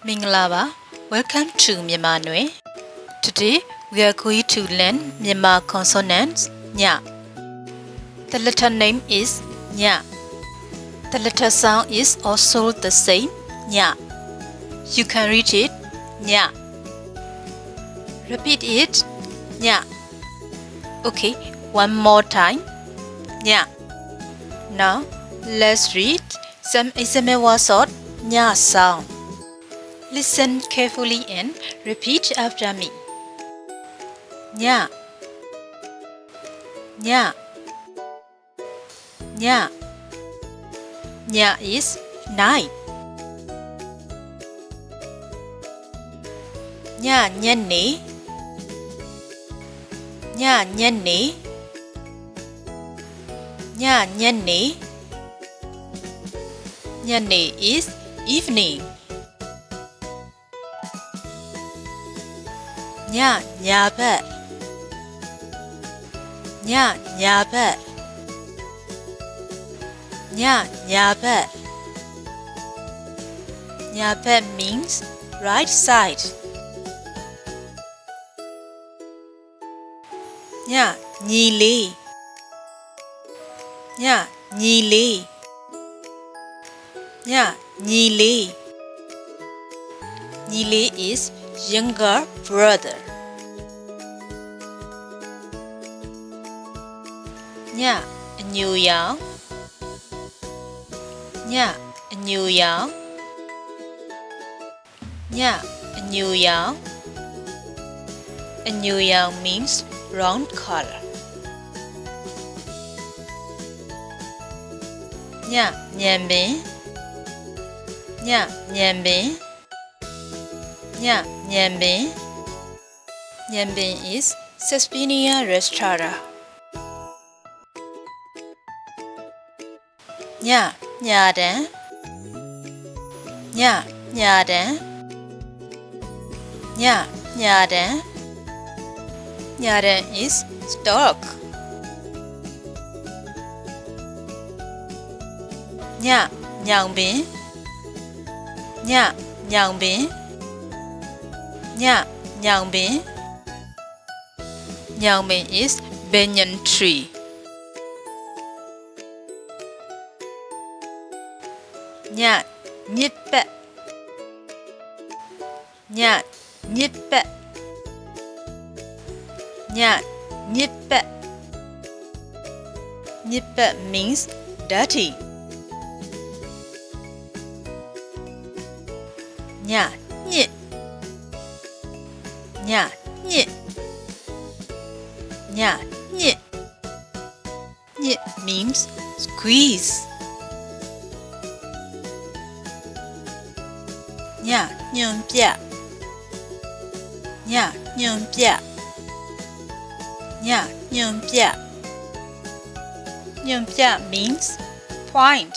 Minglava, welcome to Myanmar Nui. Today we are going to learn Myanmar consonants Nya. The letter name is Nya. The letter sound is also the same Nya. You can read it Nya. Repeat it Nya. Okay, one more time Nya. Now let's read some example words of Nya sound. Listen carefully and repeat after me. Nya, nya, nya. Nya is night. Nya nyane, nya nyane, nya nyane. Nyane is evening. Nya nyabat, nya nyabat, nya nyabat. Nyabat means right side. Nya nyile, nya nyile, nya nyile. Nyile is younger brother. Nya New Yang, nya New Yang, nya New Yang. A New Yang means round color. Nya Nyanbin, nya Nyanbin, nya Nyanbin. Nyanbin is Suspinia Restaurant. Nya Nyadan, nya Nyadan, nya Nyadan. Nyadan is stock. Nya Nyangbin, nya Nyangbin, nya Nyangbin. Nyangbin is banyan tree. Nya Nyipet, nya Nyipet, nya Nyipet. Nyipet means dirty. Nya Nyit, nya Nyit, nya Nyit. Nyit means squeeze. Nya Nyumpia, nya Nyumpia, nya Nyumpia. Nyumpia means point.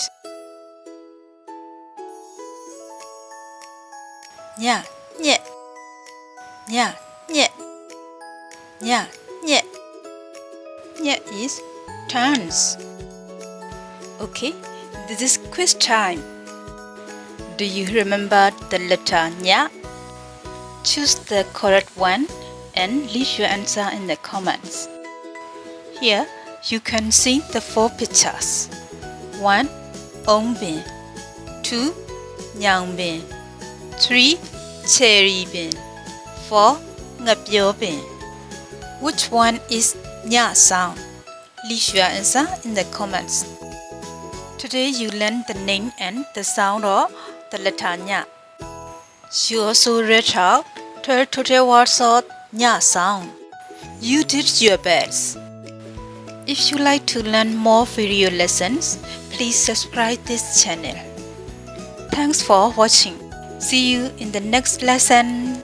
Nya Nyet, nya Nyet, nya Nyet. Nyet is turns. Okay, this is quiz time. Do you remember the letter Nya? Choose the correct one and leave your answer in the comments. Here you can see the 4 pictures. 1. Ongbin, 2. Nyangbin, 3. Cherry bin, 4. Ngapyo bin. Which one is Nya sound? Leave your answer in the comments. Today you learned the name and the sound of the letter Nya. You also read out 12 total words of Nya sound. You did your best. If you like to learn more video lessons, please subscribe this channel. Thanks for watching. See you in the next lesson.